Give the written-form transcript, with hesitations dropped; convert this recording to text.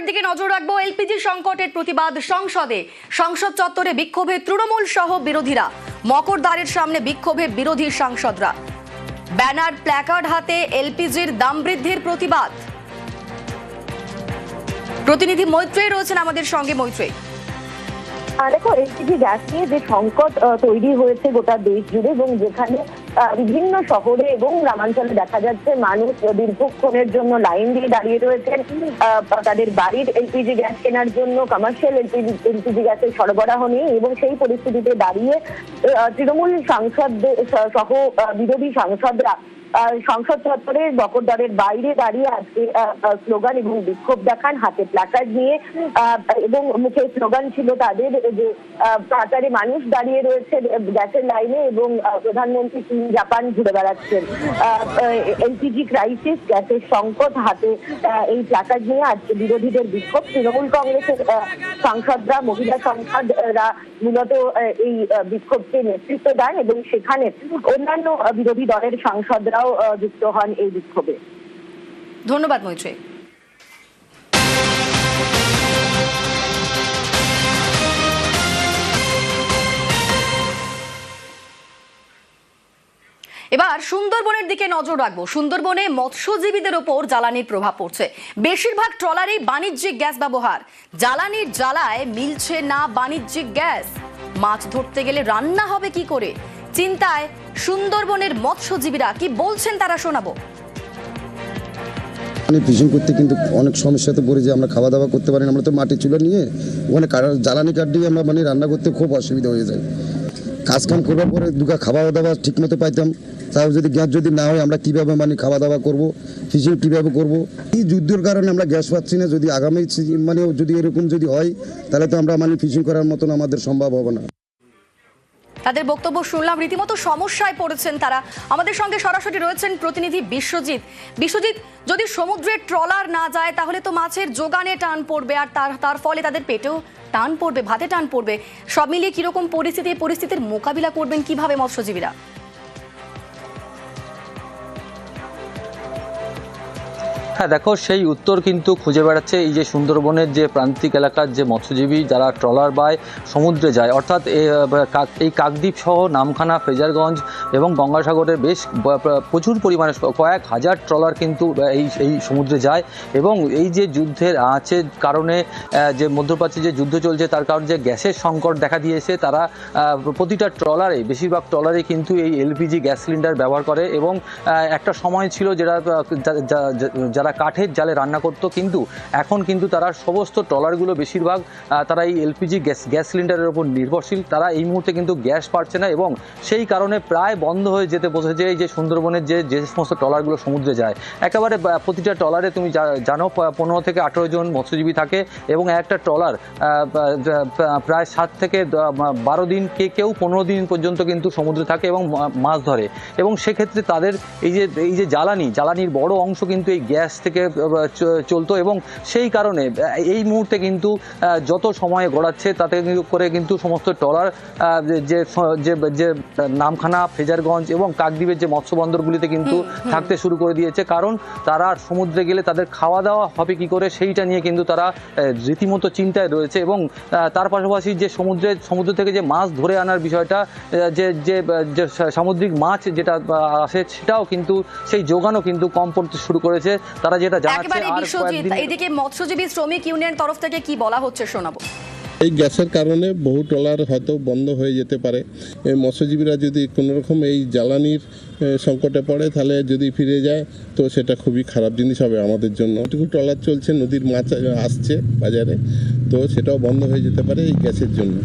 দিকে নজর রাখবো। এলপিজি সংকটের প্রতিবাদ সংসদে, সংসদ চত্বরে বিক্ষোভে তৃণমূল সহ বিরোধীরা। মকরদ্বারের সামনে বিক্ষোভে বিরোধী সাংসদরা, ব্যানার প্ল্যাকার্ড হাতে এলপিজির দাম বৃদ্ধির প্রতিবাদ। প্রতিনিধি মৈত্রেয়ী রয়েছেন আমাদের সঙ্গে। মৈত্রেয়ী, দেখো, এলপিজি গ্যাস নিয়ে যে সংকট তৈরি হয়েছে গোটা দেশ জুড়ে এবং যেখানে বিভিন্ন শহরে এবং গ্রামাঞ্চলে দেখা যাচ্ছে মানুষ দীর্ঘক্ষণের জন্য লাইন দিয়ে দাঁড়িয়ে রয়েছেন তাদের বাড়ির এলপিজি গ্যাস কেনার জন্য। কমার্শিয়াল এলপিজি গ্যাসের সরবরাহ নেই এবং সেই পরিস্থিতিতে দাঁড়িয়ে তৃণমূল সাংসদ সহ বিরোধী সাংসদরা সংসদ চত্বরের মকরদ্বারের বাইরে দাঁড়িয়ে আজকে স্লোগান এবং বিক্ষোভ দেখান, হাতে প্ল্যাকার্ড নিয়ে। এবং মুখে স্লোগান ছিল তাদের যে কাতারে মানুষ দাঁড়িয়ে রয়েছে গ্যাসের লাইনে এবং প্রধানমন্ত্রী চীন জাপান ঘুরে বেড়াচ্ছেন। এলপিজি ক্রাইসিস, গ্যাসের সংকট, হাতে এই প্ল্যাকার্ড নিয়ে আজকে বিরোধীদের বিক্ষোভ। তৃণমূল কংগ্রেসের সাংসদরা, মহিলা সাংসদরা মূলত এই বিক্ষোভকে নেতৃত্ব দেন এবং সেখানে অন্যান্য বিরোধী দলের সাংসদরা যুক্ত হন এই বিক্ষোভে। ধন্যবাদ মৈত্রেয়ী। এবার সুন্দরবনের দিকে নজর রাখবো। সুন্দরবনে মৎস্যজীবীদের ওপর জ্বালানির প্রভাব পড়ছে। বেশিরভাগ ট্রলারেই বাণিজ্যিক গ্যাস ব্যবহার। জ্বালানির জ্বালায় মিলছে না বাণিজ্যিক গ্যাস। মাছ ধরতে গেলে রান্না হবে কি করে, চিন্তায় সুন্দরবনের মৎস্যজীবীরা। কি বলছেন তারা শোনাবো। ফিশিং করতে কিন্তু অনেক সমস্যাতে পড়ে যে আমরা খাওয়া দাওয়া করতে পারি না। আমরা তো মাটির চুলা নিয়ে ওখানে জ্বালানি কাঠ দিয়ে আমরা রান্না করতে খুব অসুবিধা হয়ে যায়। কাজ কাম করবার পরে দুগা খাওয়া দাওয়া ঠিক মতো পাইতাম, তাও যদি গ্যাস যদি না হয় আমরা কীভাবে খাওয়া দাওয়া করবো, ফিশিং কীভাবে করবো। এই যুদ্ধের কারণে আমরা গ্যাস পাচ্ছি না। যদি আগামী যদি এরকম যদি হয় তাহলে তো আমরা ফিশিং করার মতন আমাদের সম্ভব হবে না। তাদের বক্তব্য শুনলাম, রীতিমতো সমস্যায় পড়েছেন তারা। আমাদের সঙ্গে সরাসরি রয়েছেন প্রতিনিধি বিশ্বজিৎ। বিশ্বজিৎ, যদি সমুদ্রের ট্রলার না যায় তাহলে তো মাছের যোগানে টান পড়বে, আর তার ফলে তাদের পেটেও টান পড়বে, ভাতে টান পড়বে। সব মিলিয়ে কিরকম পরিস্থিতির মোকাবিলা করবেন কিভাবে মৎস্যজীবীরা? হ্যাঁ দেখো, সেই উত্তর কিন্তু খুঁজে বেড়াচ্ছে এই যে সুন্দরবনের যে প্রান্তিক এলাকার যে মৎস্যজীবী যারা ট্রলার বায় সমুদ্রে যায়, অর্থাৎ এই কাকদ্বীপ সহ নামখানা, ফ্রেজারগঞ্জ এবং গঙ্গাসাগরের বেশ প্রচুর পরিমাণে কয়েক হাজার ট্রলার কিন্তু এই সমুদ্রে যায়। এবং এই যে যুদ্ধের আঁচের কারণে যে মধ্যপ্রাচ্যে যে যুদ্ধ চলছে তার কারণে যে গ্যাসের সংকট দেখা দিয়েছে, তারা প্রতিটা ট্রলারে, বেশিরভাগ ট্রলারে কিন্তু এই এলপিজি গ্যাস সিলিন্ডার ব্যবহার করে। এবং একটা সময় ছিল যারা কাঠের জালে রান্না করতো, কিন্তু এখন কিন্তু তারা সমস্ত ট্রলারগুলো বেশিরভাগ তারা এই এলপিজি গ্যাস সিলিন্ডারের উপর নির্ভরশীল। তারা এই মুহূর্তে কিন্তু গ্যাস পাচ্ছে না এবং সেই কারণে প্রায় বন্ধ হয়ে যেতে বসেছে এই যে সুন্দরবনের যে সমস্ত ট্রলারগুলো সমুদ্রে যায়। একেবারে প্রতিটা ট্রলারে তুমি জানো 15 থেকে 18 জন মৎস্যজীবী থাকে এবং একটা ট্রলার প্রায় 7 থেকে 12 দিন, কেউ 15 দিন পর্যন্ত কিন্তু সমুদ্রে থাকে এবং মাছ ধরে। এবং সেক্ষেত্রে তাদের এই যে জ্বালানির বড় অংশ কিন্তু এই গ্যাস থেকে চলতো। এবং সেই কারণে এই মুহূর্তে কিন্তু যত সময় গড়াচ্ছে তাতে করে কিন্তু সমস্ত ট্রলার যে নামখানা, ফ্রেজারগঞ্জ এবং কাকদ্বীপের যে মৎস্য বন্দরগুলিতে কিন্তু থাকতে শুরু করে দিয়েছে। কারণ তারা সমুদ্রে গেলে তাদের খাওয়া দাওয়া হবে কি করে সেইটা নিয়ে কিন্তু তারা রীতিমতো চিন্তায় রয়েছে। এবং তার পাশাপাশি যে সমুদ্র থেকে যে মাছ ধরে আনার বিষয়টা, যে সামুদ্রিক মাছ যেটা আসে সেটাও কিন্তু সেই যোগানও কিন্তু কম পড়তে শুরু করেছে। তারা যেটা জানাচ্ছে। এইদিকে মৎস্যজীবী শ্রমিক ইউনিয়ন তরফ থেকে কি বলা হচ্ছে শোনাবো। এই গ্যাসের কারণে বহু ট্রলার হয়তো বন্ধ হয়ে যেতে পারে। মৎস্যজীবীরা যদি কোনোরকম এই জ্বালানির সংকটে পড়ে তাহলে যদি ফিরে যায় তো সেটা খুবই খারাপ জিনিস হবে আমাদের জন্য। এটুকু ট্রলার চলছে, নদীর মাছ আসছে বাজারে, তো সেটাও বন্ধ হয়ে যেতে পারে এই গ্যাসের জন্য।